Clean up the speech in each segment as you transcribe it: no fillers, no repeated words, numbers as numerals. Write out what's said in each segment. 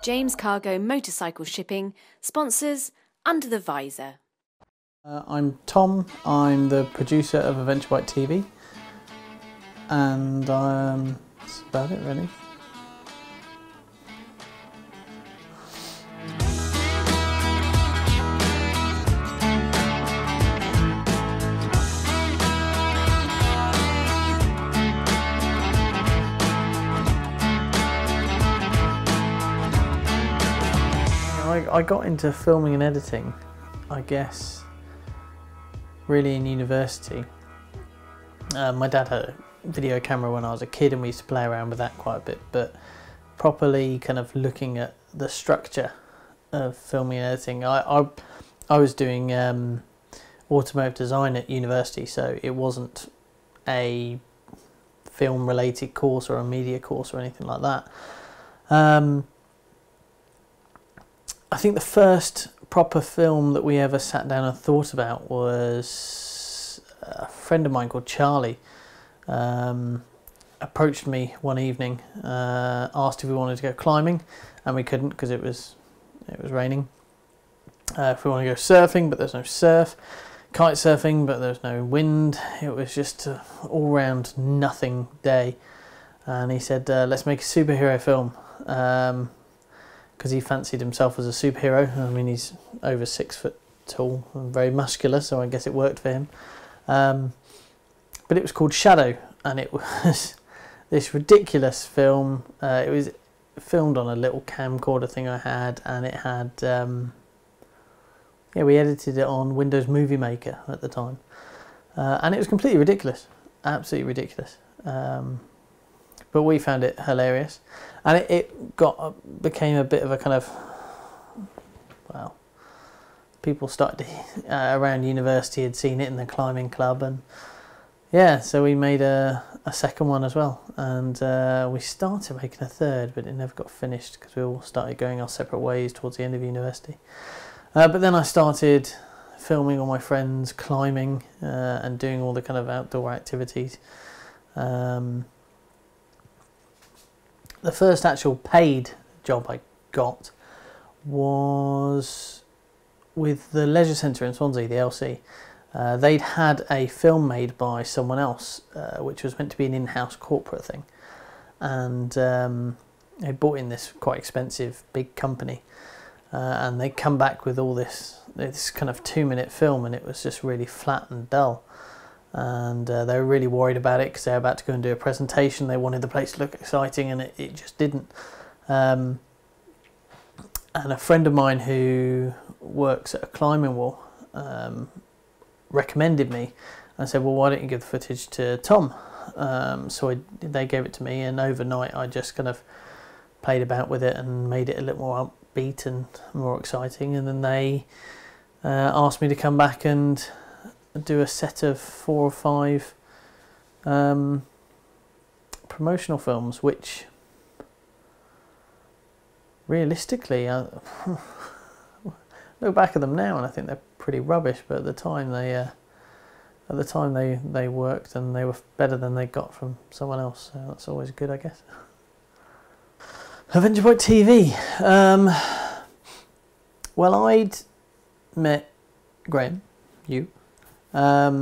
James Cargo Motorcycle Shipping sponsors Under the Visor. I'm Tom, I'm the producer of Adventure Bike TV, and that's about it really. I got into filming and editing, I guess, really in university. My dad had a video camera when I was a kid and we used to play around with that quite a bit, but properly kind of looking at the structure of filming and editing, I was doing automotive design at university, so it wasn't a film related course or a media course or anything like that. I think the first proper film that we ever sat down and thought about was a friend of mine called Charlie approached me one evening, asked if we wanted to go climbing, and we couldn't because it was raining. If we want to go surfing, but there's no surf, kite surfing, but there's no wind. It was just an all-round nothing day, and he said, let's make a superhero film. Because he fancied himself as a superhero. I mean, he's over 6 foot tall and very muscular, so I guess it worked for him. But it was called Shadow, and it was this ridiculous film. It was filmed on a little camcorder thing I had, and it had, we edited it on Windows Movie Maker at the time. And it was completely ridiculous, absolutely ridiculous. But we found it hilarious, and it became a bit of a kind of, well, people started to, around university had seen it in the climbing club, and yeah, so we made a second one as well, and we started making a third, but it never got finished because we all started going our separate ways towards the end of university. But then I started filming all my friends climbing and doing all the kind of outdoor activities. The first actual paid job I got was with the Leisure Centre in Swansea, the LC. They'd had a film made by someone else, which was meant to be an in-house corporate thing. And they brought in this quite expensive big company. And they come back with all this kind of 2-minute film, and it was just really flat and dull. And they were really worried about it because they were about to go and do a presentation. They wanted the place to look exciting, and it just didn't. And a friend of mine who works at a climbing wall recommended me and said, well, why don't you give the footage to Tom? So they gave it to me, and overnight I just kind of played about with it and made it a little more upbeat and more exciting. And then they asked me to come back and do a set of 4 or 5 promotional films, which realistically I look back at them now and I think they're pretty rubbish, but at the time they worked, and they were better than they got from someone else, so that's always good, I guess. Adventure Bike TV. Well, I'd met Graham, you, at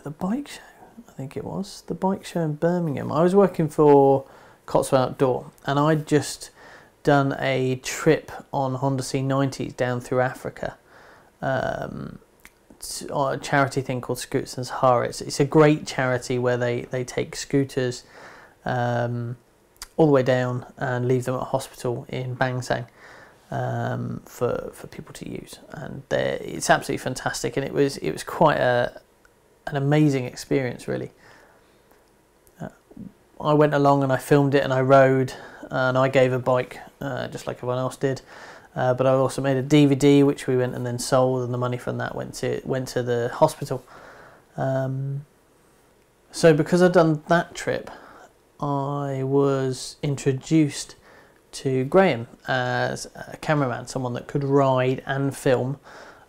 the bike show, I think it was, the bike show in Birmingham. I was working for Cotswold Outdoor, and I'd just done a trip on Honda C90s down through Africa, on a charity thing called Scooters and Sahara. It's a great charity where they take scooters all the way down and leave them at a hospital in Bangsang. For people to use, and it's absolutely fantastic, and it was quite an amazing experience, really. I went along and I filmed it, and I rode, and I gave a bike just like everyone else did, but I also made a DVD which we went and then sold, and the money from that went to the hospital. So because I'd done that trip, I was introduced to Graham as a cameraman, someone that could ride and film.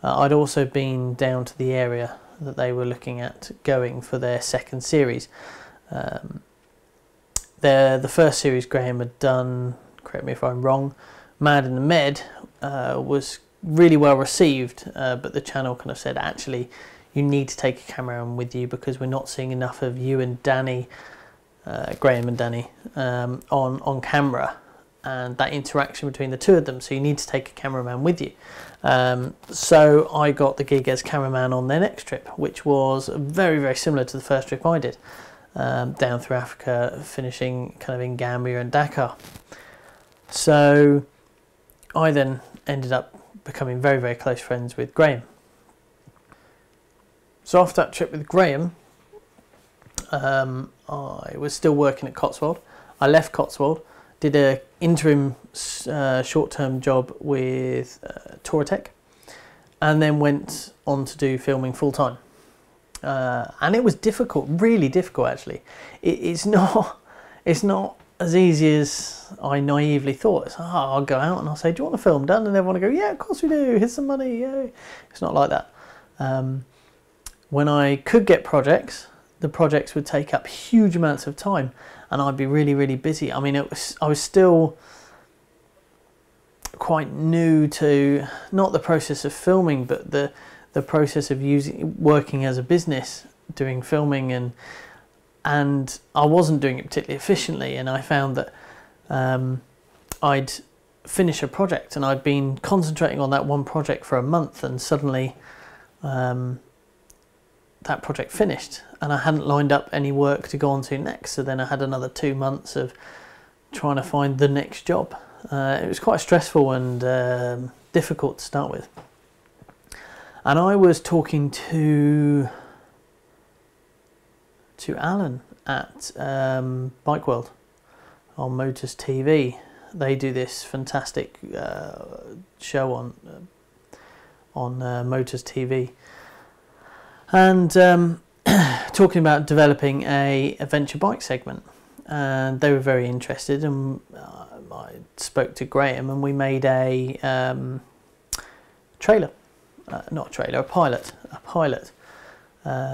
I'd also been down to the area that they were looking at going for their second series. the first series Graham had done, correct me if I'm wrong, Mad in the Med, was really well received, but the channel kind of said, actually, you need to take a cameraman with you because we're not seeing enough of you and Danny, Graham and Danny, on camera, and that interaction between the two of them, so you need to take a cameraman with you. So I got the gig as cameraman on their next trip, which was very, very similar to the first trip I did, down through Africa, finishing kind of in Gambia and Dakar. So I then ended up becoming very, very close friends with Graham. So after that trip with Graham, I was still working at Cotswold. I left Cotswold, did an interim short-term job with Touratech, and then went on to do filming full-time. And it was difficult, really difficult actually. It's not as easy as I naively thought. It's, I'll go out and I'll say, do you want a film done? And everyone will go, yeah, of course we do, here's some money, yay. It's not like that. When I could get projects, the projects would take up huge amounts of time and I'd be really, really busy. I mean, I was still quite new to, not the process of filming, but the process of working as a business, doing filming, and I wasn't doing it particularly efficiently, and I found that I'd finish a project and I'd been concentrating on that one project for a month, and suddenly that project finished and I hadn't lined up any work to go on to next, so then I had another 2 months of trying to find the next job. It was quite stressful and difficult to start with. And I was talking to Alan at Bike World on Motors TV. They do this fantastic show on Motors TV, and talking about developing a adventure bike segment, and they were very interested, and I spoke to Graham and we made a trailer, not a trailer, a pilot,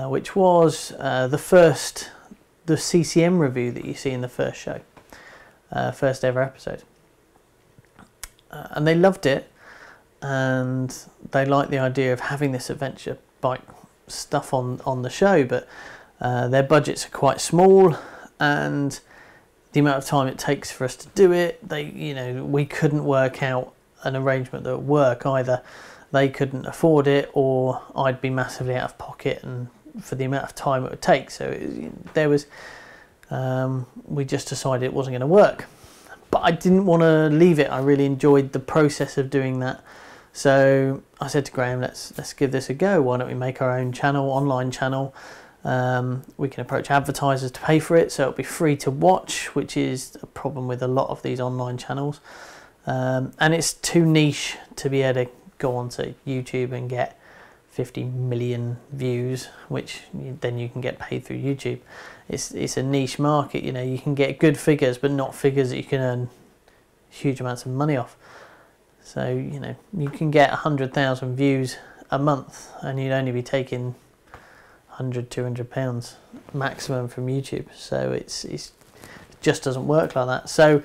which was the CCM review that you see in the first show, first ever episode. And they loved it, and they liked the idea of having this adventure bike stuff on the show, but their budgets are quite small, and the amount of time it takes for us to do it, we couldn't work out an arrangement that would work. Either they couldn't afford it, or I'd be massively out of pocket and for the amount of time it would take. So we just decided it wasn't going to work. But I didn't want to leave it. I really enjoyed the process of doing that. So I said to Graham, let's give this a go. Why don't we make our own channel, online channel? We can approach advertisers to pay for it, so it'll be free to watch, which is a problem with a lot of these online channels. And it's too niche to be able to go onto YouTube and get 50 million views, which then you can get paid through YouTube. It's a niche market, you can get good figures, but not figures that you can earn huge amounts of money off. So, you can get 100,000 views a month and you'd only be taking 100, 200 pounds maximum from YouTube. So it just doesn't work like that. So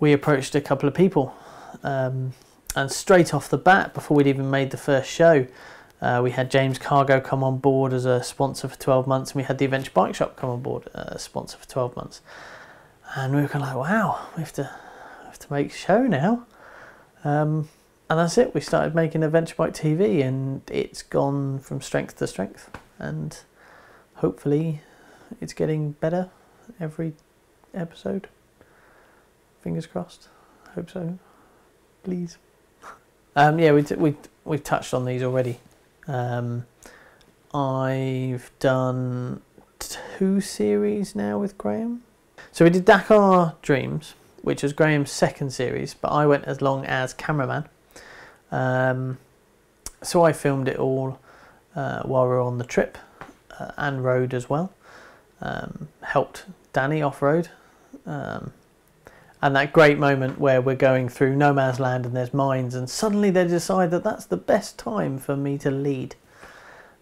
we approached a couple of people, and straight off the bat, before we'd even made the first show, we had James Cargo come on board as a sponsor for 12 months, and we had the Adventure Bike Shop come on board as a sponsor for 12 months. And we were kind of like, wow, we have to make a show now. And that's it. We started making Adventure Bike TV, and it's gone from strength to strength, and hopefully it's getting better every episode. Fingers crossed. Hope so. Please. Yeah, we've touched on these already. I've done 2 series now with Graham. So we did Dakar Dreams, which was Graham's second series, but I went as long as cameraman. So I filmed it all while we were on the trip, and rode as well. Helped Danny off-road. And that great moment where we're going through no man's land and there's mines, and suddenly they decide that that's the best time for me to lead.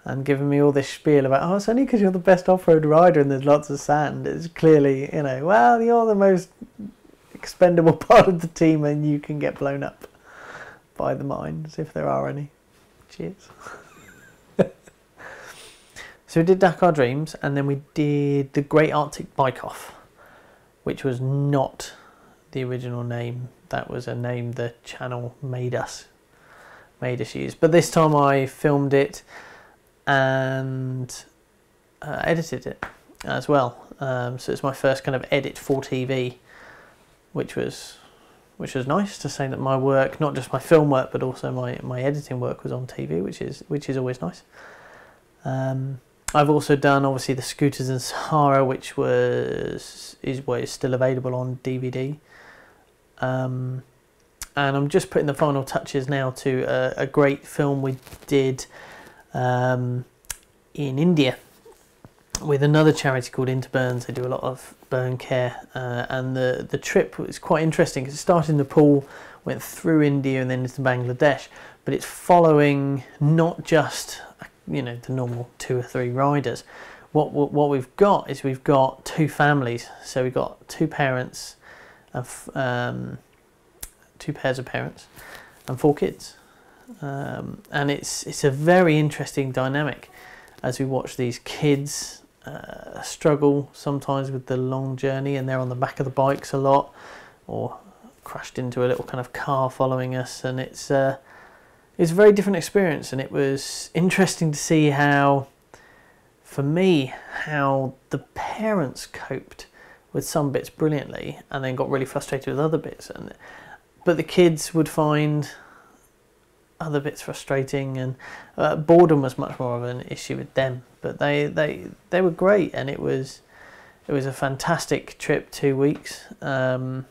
and giving me all this spiel about, oh, it's only because you're the best off-road rider and there's lots of sand. It's clearly, you know, well, you're the most expendable part of the team and you can get blown up by the mines, if there are any. Cheers. So we did Dakar Dreams, and then we did the Great Arctic Bike Off, which was not the original name. That was a name the channel made us use. But this time I filmed it and edited it as well. So it's my first kind of edit for TV, which was nice to say that my work, not just my film work, but also my editing work was on TV, which is always nice. I've also done obviously the Scooters in Sahara, which is still available on DVD. And I'm just putting the final touches now to a great film we did in India with another charity called Interburns. They do a lot of burn care, and the trip was quite interesting because it started in Nepal, went through India and then into Bangladesh, but it's following not just, you know, the normal 2 or 3 riders. What we've got is we've got 2 families. So we've got 2 parents, of 2 pairs of parents, and 4 kids, and it's a very interesting dynamic as we watch these kids struggle sometimes with the long journey, and they're on the back of the bikes a lot, or crashed into a little kind of car following us, and it's a very different experience. And it was interesting to see how, for me, how the parents coped with some bits brilliantly and then got really frustrated with other bits, but the kids would find other bits frustrating, and boredom was much more of an issue with them. But they were great, and it was a fantastic trip, 2 weeks, yeah,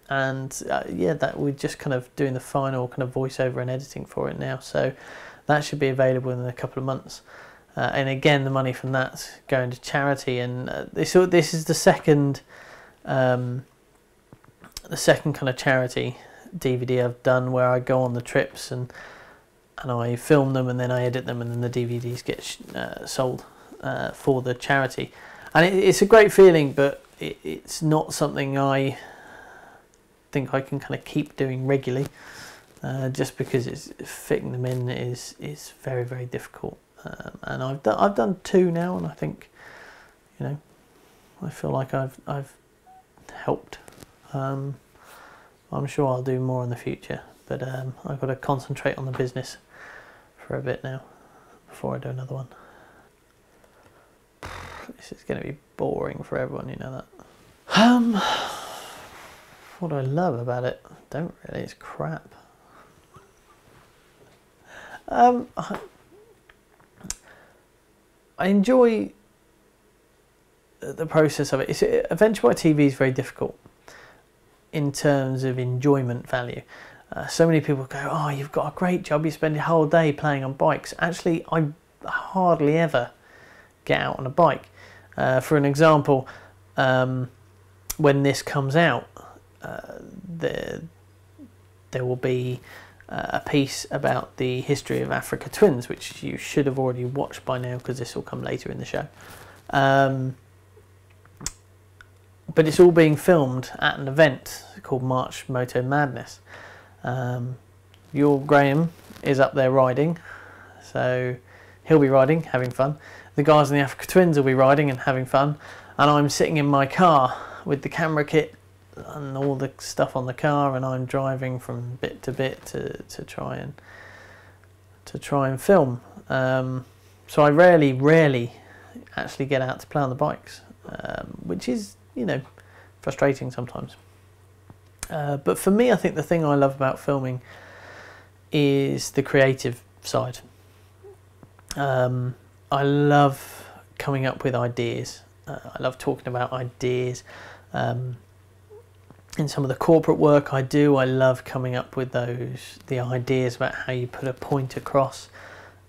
that we're just kind of doing the final kind of voiceover and editing for it now, so that should be available in a couple of months. And again, the money from that's going to charity, and this is the second kind of charity DVD I've done where I go on the trips and I film them and then I edit them, and then the DVDs get sold for the charity. And it's a great feeling, but it's not something I think I can kind of keep doing regularly, just because fitting them in is very, very difficult. And I've done 2 now, and I think, you know, I feel like I've helped. I'm sure I'll do more in the future, but I've got to concentrate on the business for a bit now before I do another one. This is going to be boring for everyone, you know that. What do I love about it? Don't really, it's crap. I enjoy the process of it. Adventure bike TV is very difficult in terms of enjoyment value. So many people go, oh, you've got a great job, you spend your whole day playing on bikes. Actually, I hardly ever get out on a bike. For an example, when this comes out, there will be a piece about the history of Africa Twins, which you should have already watched by now because this will come later in the show. But it's all being filmed at an event called March Moto Madness. Your Graham is up there riding, so he'll be riding, having fun. The guys in the Africa Twins will be riding and having fun, and I'm sitting in my car with the camera kit and all the stuff on the car, and I'm driving from bit to bit to try and film. So I rarely actually get out to play on the bikes, which is, you know, frustrating sometimes. But for me, I think the thing I love about filming is the creative side. I love coming up with ideas. I love talking about ideas. In some of the corporate work I do, I love coming up with the ideas about how you put a point across.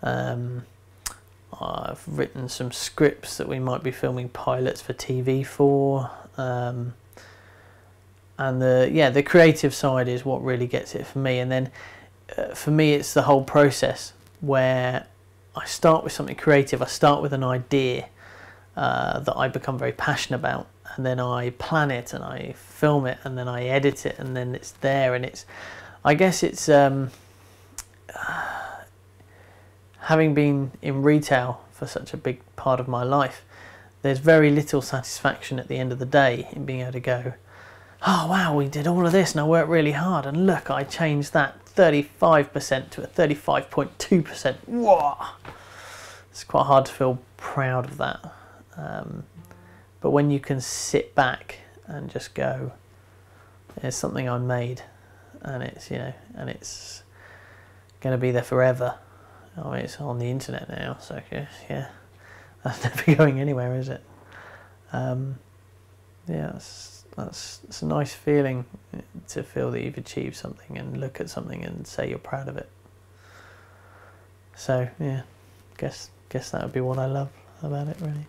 I've written some scripts that we might be filming pilots for TV for. And the creative side is what really gets it for me. And then for me, it's the whole process where I start with something creative. I start with an idea that I become very passionate about, and then I plan it and I film it and then I edit it, and then it's there. And it's, I guess it's having been in retail for such a big part of my life, there's very little satisfaction at the end of the day in being able to go, oh wow, we did all of this and I worked really hard, and look, I changed that 35% to a 35.2%. Whoa! It's quite hard to feel proud of that. But when you can sit back and just go, there's something I made, and it's, you know, and it's going to be there forever. I mean, it's on the internet now, so yeah, that's never going anywhere, is it? Yeah, it's a nice feeling to feel that you've achieved something and look at something and say you're proud of it. So yeah, guess that would be what I love about it, really.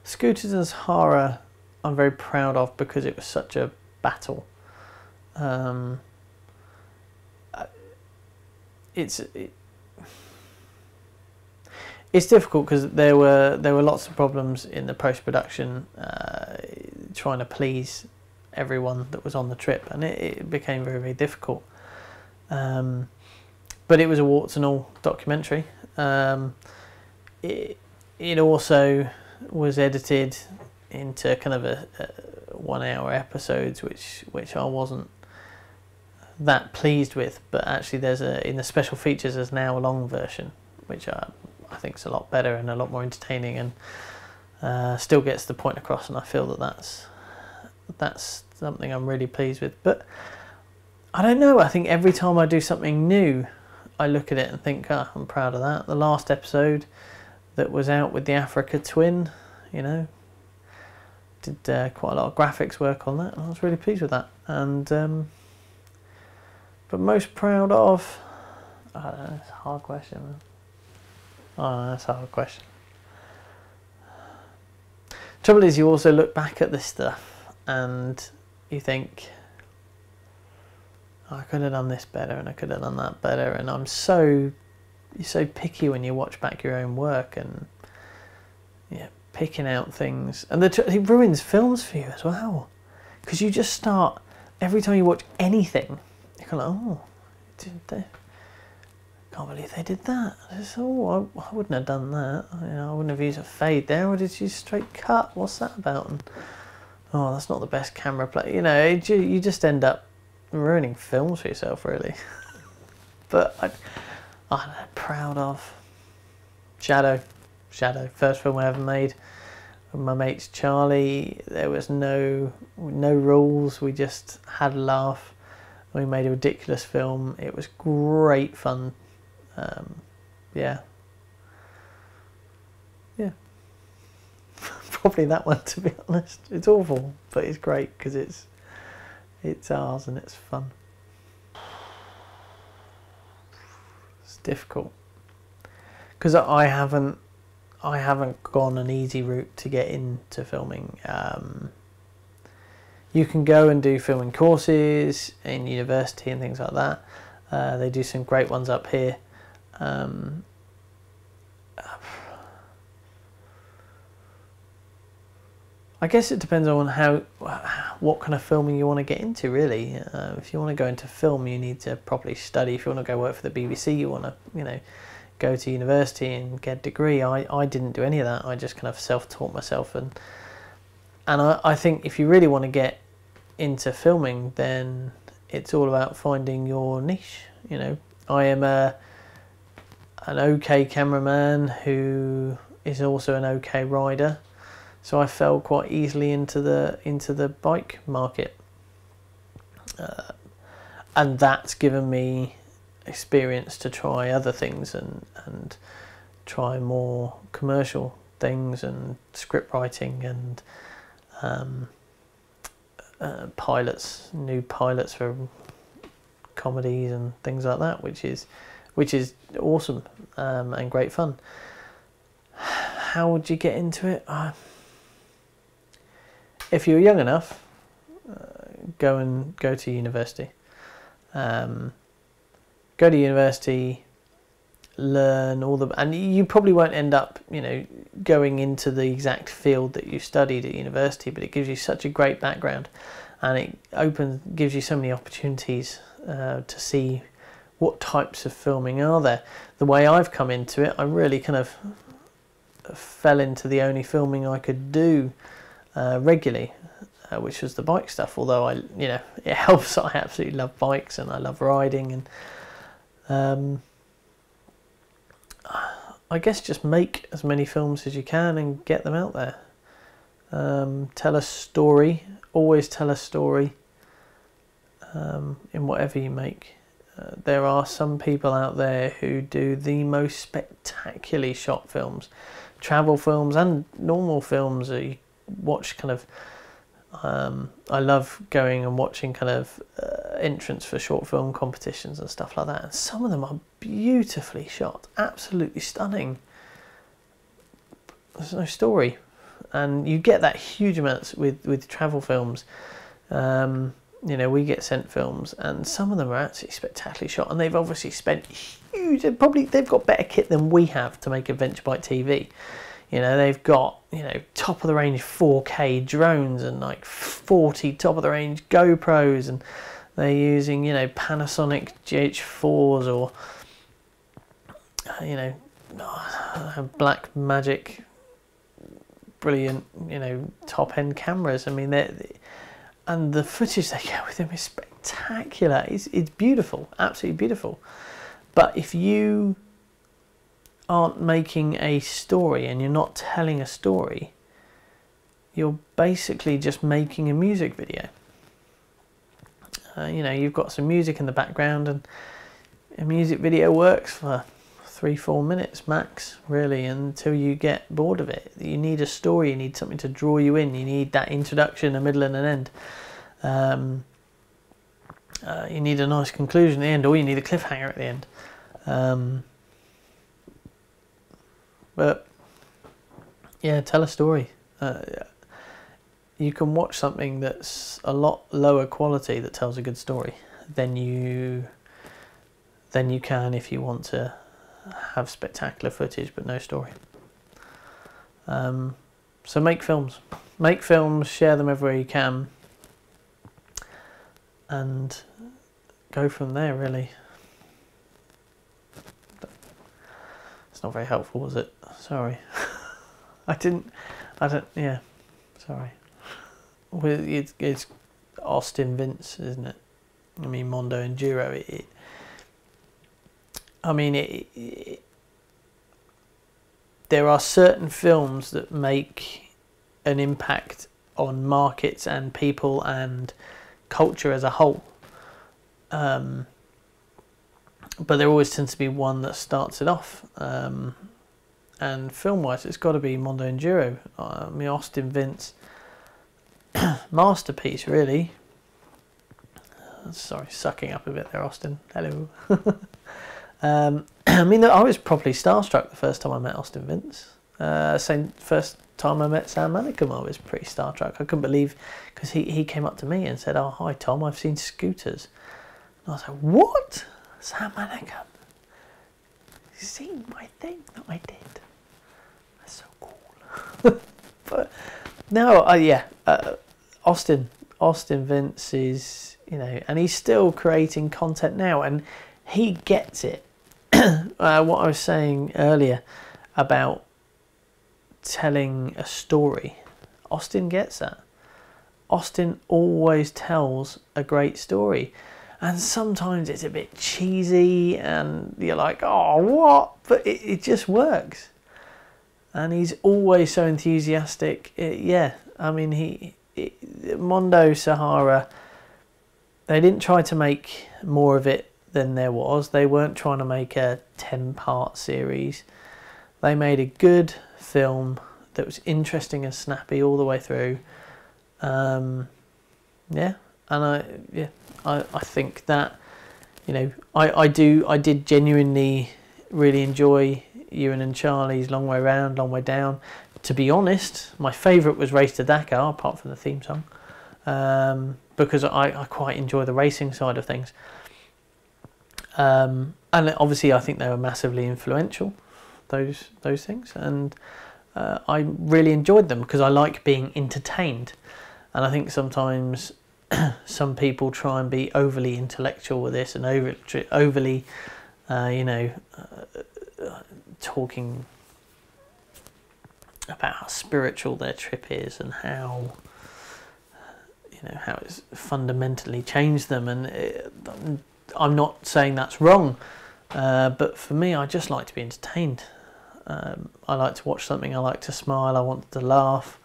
Scooters and Sahara I'm very proud of because it was such a battle. It's difficult because there were lots of problems in the post-production, trying to please everyone that was on the trip, and it became very, very difficult. But it was a warts and all documentary. It also was edited into kind of a 1 hour episodes, which I wasn't that pleased with. But actually, in the special features there's now a long version, which I think is a lot better and a lot more entertaining, and still gets the point across. And I feel that's something I'm really pleased with. But I don't know. I think every time I do something new, I look at it and think, oh, I'm proud of that. The last episode that was out with the Africa twin, you know, did quite a lot of graphics work on that. I was really pleased with that. And but most proud of, I don't know, it's a hard question, man. Oh, that's a hard question. Trouble is, you also look back at this stuff and you think, oh, I could have done this better and I could have done that better. And you're so picky when you watch back your own work, and yeah, picking out things. And it ruins films for you as well, because you just start, every time you watch anything, you're kind of, oh, can't believe they did that. Oh, I wouldn't have done that. You know, I wouldn't have used a fade there. Or did you straight cut? What's that about? And oh, that's not the best camera play. You know, you just end up ruining films for yourself, really. But I'm proud of Shadow, first film I ever made with my mates Charlie. There was no rules. We just had a laugh. We made a ridiculous film. It was great fun. Yeah. Probably that one, to be honest. It's awful, but it's great because it's ours and it's fun. It's difficult because I haven't gone an easy route to get into filming. You can go and do filming courses in university and things like that. They do some great ones up here. I guess it depends on what kind of filming you want to get into, really. If you want to go into film, you need to properly study. If you want to go work for the BBC, you want to, you know, go to university and get a degree. I didn't do any of that. I just kind of self-taught myself, and I think if you really want to get into filming, then it's all about finding your niche. You know, I am an okay cameraman who is also an okay rider, so I fell quite easily into the bike market, and that's given me experience to try other things and try more commercial things and script writing and new pilots for comedies and things like that, which is awesome and great fun. How would you get into it? If you're young enough, go to university. go to university, learn all the, and you probably won't end up, you know, going into the exact field that you studied at university, but it gives you such a great background, and it gives you so many opportunities to see what types of filming are there. The way I've come into it, I really kind of fell into the only filming I could do regularly, which was the bike stuff. Although it helps. I absolutely love bikes and I love riding, and I guess just make as many films as you can and get them out there. Tell a story. Always tell a story in whatever you make. There are some people out there who do the most spectacularly shot films, travel films and normal films that you watch kind of. I love going and watching kind of entrants for short film competitions and stuff like that, and some of them are beautifully shot, absolutely stunning. There's no story, and you get that huge amounts with travel films. You know, we get sent films, and some of them are absolutely spectacularly shot, and they've obviously spent huge. They've got better kit than we have to make Adventure Bike TV. You know, they've got, you know, top of the range 4K drones and like 40 top of the range GoPros, and they're using, you know, Panasonic GH4s or you know, Black Magic, brilliant, you know, top end cameras. I mean, and the footage they get with them is spectacular. It's beautiful, absolutely beautiful. But if you aren't making a story and you're not telling a story, you're basically just making a music video. You know, you've got some music in the background, and a music video works for 3-4 minutes max, really, until you get bored of it. You need a story, you need something to draw you in, you need that introduction, a middle and an end. You need a nice conclusion at the end, or you need a cliffhanger at the end. But yeah, tell a story. You can watch something that's a lot lower quality that tells a good story than you can if you want to have spectacular footage but no story. So make films, share them everywhere you can, and go from there, really. It's not very helpful, was it? Sorry. Yeah, sorry. It's Austin Vince, isn't it? I mean, Mondo Enduro. There are certain films that make an impact on markets and people and culture as a whole. But there always tends to be one that starts it off. And film-wise, it's got to be Mondo Enduro. I mean, Austin Vince, masterpiece, really. Sorry, sucking up a bit there, Austin. Hello. I mean, I was properly starstruck the first time I met Austin Vince. Same first time I met Sam Manicum, I was pretty starstruck. I couldn't believe, because he came up to me and said, "Oh, hi Tom, I've seen Scooters." And I was like, "What? Sam Manicum? You've seen my thing that I did? That's so cool." But no, Austin Vince is, you know, and he's still creating content now, and he gets it. What I was saying earlier about telling a story, Austin gets that. Austin always tells a great story, and sometimes it's a bit cheesy and you're like, "Oh, what?" But it just works, and he's always so enthusiastic. I mean, Mondo Sahara, they didn't try to make more of it than there was. They weren't trying to make a 10-part series. They made a good film that was interesting and snappy all the way through. I think that, you know, I did genuinely really enjoy Ewan and Charlie's Long Way Round, Long Way Down. To be honest, my favourite was Race to Dakar, apart from the theme song, because I quite enjoy the racing side of things. And obviously I think they were massively influential, those things, and I really enjoyed them because I like being entertained. And I think sometimes some people try and be overly intellectual with this and overly talking about how spiritual their trip is and how it's fundamentally changed them. And I'm not saying that's wrong, but for me, I just like to be entertained. I like to watch something, I like to smile, I want to laugh,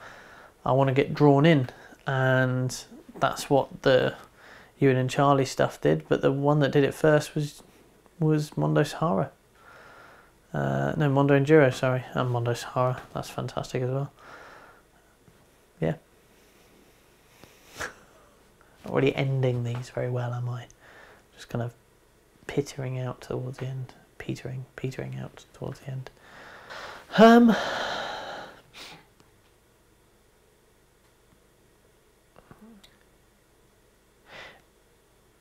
I want to get drawn in, and that's what the Ewan and Charlie stuff did. But the one that did it first was Mondo Sahara. Mondo Enduro, sorry, and Mondo Sahara. That's fantastic as well. Yeah. Not really ending these very well, am I? Just kind of petering out towards the end. Petering out towards the end.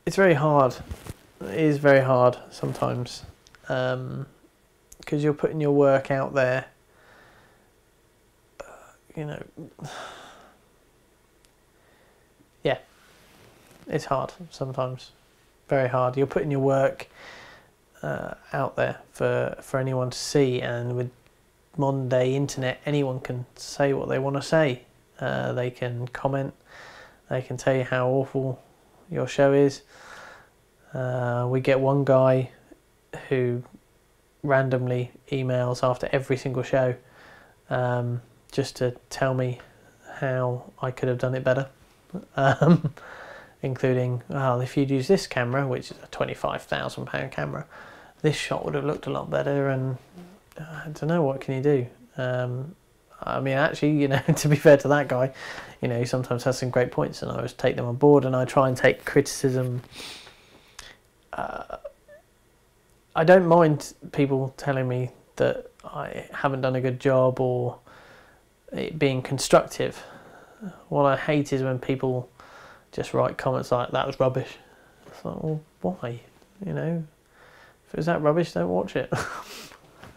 It's very hard. It is very hard sometimes. Because you're putting your work out there. Yeah. It's hard sometimes. Very hard. You're putting your work out there for anyone to see, and with modern day internet, anyone can say what they want to say. They can comment, they can tell you how awful your show is. We get one guy who randomly emails after every single show just to tell me how I could have done it better, including, well, if you'd use this camera, which is a £25,000 camera, this shot would have looked a lot better. And I don't know, what can you do? I mean, actually, to be fair to that guy, he sometimes has some great points, and I always take them on board, and I try and take criticism. I don't mind people telling me that I haven't done a good job or it being constructive. What I hate is when people just write comments like, that was rubbish. It's like, well, why? If it was that rubbish, don't watch it.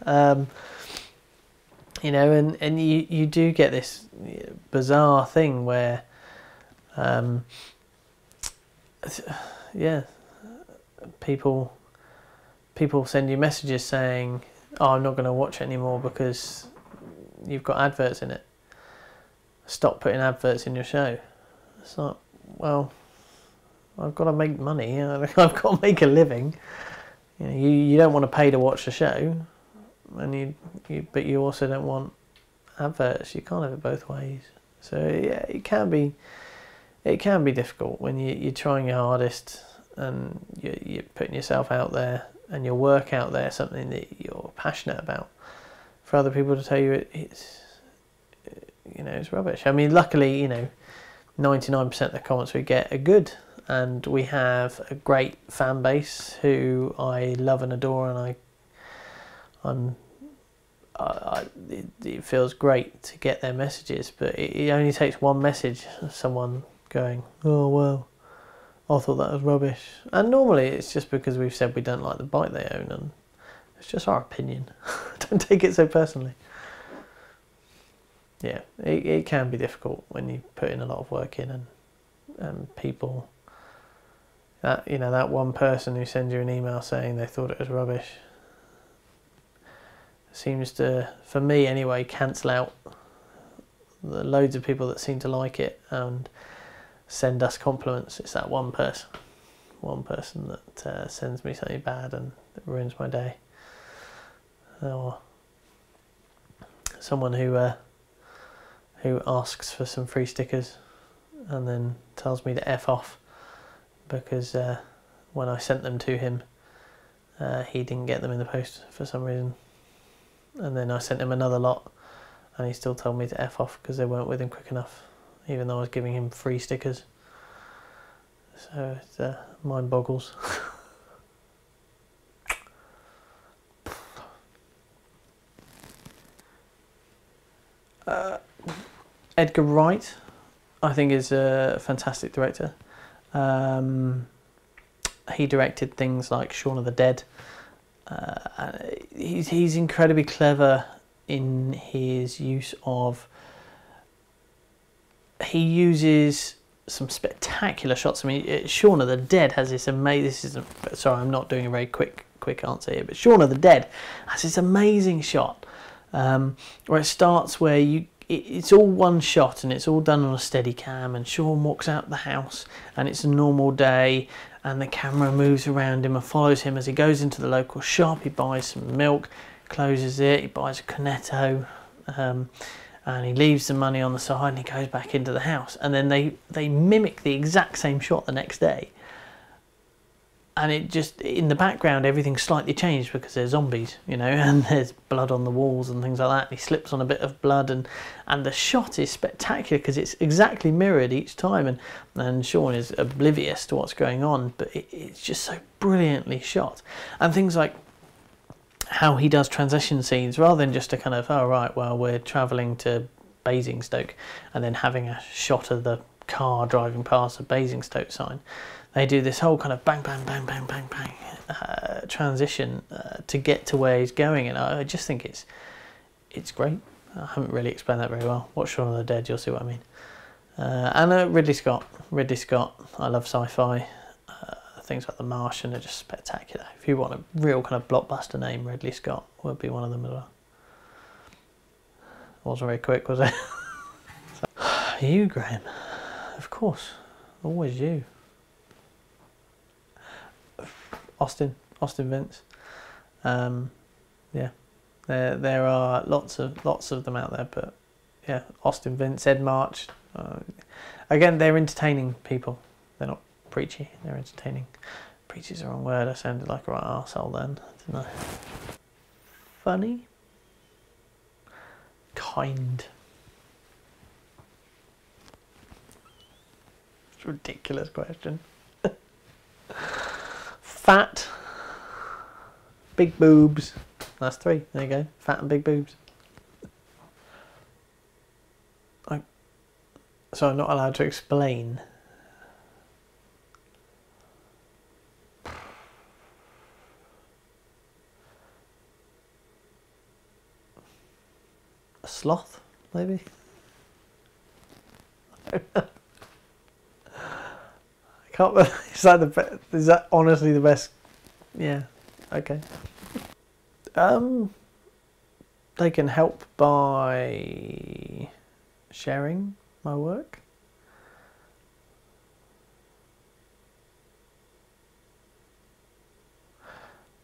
And you do get this bizarre thing where, people send you messages saying, oh, I'm not going to watch it anymore because you've got adverts in it. Stop putting adverts in your show. It's like, well, I've got to make money. I've got to make a living. You don't want to pay to watch the show, and but you also don't want adverts. You can't have it both ways. So yeah, it can be difficult when you're trying your hardest and you're putting yourself out there and your work out there, something that you're passionate about, for other people to tell you it's rubbish. I mean, luckily, 99% of the comments we get are good, and we have a great fan base who I love and adore, and it feels great to get their messages. But it only takes one message of someone going, oh well, I thought that was rubbish. And normally it's just because we've said we don't like the bike they own, and it's just our opinion. Don't take it so personally. Yeah, it can be difficult when you put in a lot of work in, and people, that one person who sends you an email saying they thought it was rubbish seems to, for me anyway, cancel out the loads of people that seem to like it and send us compliments. It's that one person that sends me something bad and it ruins my day, or someone who asks for some free stickers and then tells me to F off because when I sent them to him, he didn't get them in the post for some reason, and then I sent him another lot and he still told me to F off because they weren't with him quick enough, even though I was giving him free stickers. So it mind boggles. Edgar Wright, I think, is a fantastic director. he directed things like Shaun of the Dead. He's incredibly clever in his use of... He uses some spectacular shots. I mean, Shaun of the Dead has this amazing... Sorry, I'm not doing a very quick answer here, but Shaun of the Dead has this amazing shot where it starts where it's all one shot and it's all done on a steady cam, and Shaun walks out the house and it's a normal day, and the camera moves around him and follows him as he goes into the local shop. He buys some milk, closes it, he buys a cornetto, and he leaves the money on the side and he goes back into the house. And then they mimic the exact same shot the next day. And it just, in the background, everything's slightly changed because there's zombies, you know, and there's blood on the walls and things like that. And he slips on a bit of blood, and the shot is spectacular because it's exactly mirrored each time. And Shaun is oblivious to what's going on, but it's just so brilliantly shot. And things like how he does transition scenes, rather than just a kind of, oh right, well, we're travelling to Basingstoke, and then having a shot of the car driving past a Basingstoke sign. They do this whole kind of bang, bang, bang, bang, bang, bang transition to get to where he's going, and I just think it's great. I haven't really explained that very well. Watch Shaun of the Dead, you'll see what I mean. And Ridley Scott. I love sci-fi. Things like The Martian are just spectacular. If you want a real kind of blockbuster name, Ridley Scott would be one of them as well. Wasn't very quick, was it? You, Graham. Of course. Always you. Austin Vince. Yeah. There are lots of them out there, but yeah, Austin Vince, Ed March. Again, they're entertaining people. They're not preachy, they're entertaining. Preachy's the wrong word, I sounded like a right arsehole then, didn't I? Funny? Kind. It's a ridiculous question. Fat. Big boobs. That's 3, there you go. Fat and big boobs. So I'm not allowed to explain. A sloth, maybe? I can't believe, is that honestly the best? Yeah, okay. They can help by sharing my work.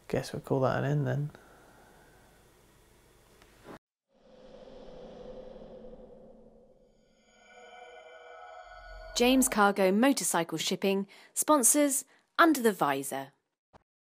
Guess we'll call that an end then. James Cargo Motorcycle Shipping sponsors Under the Visor.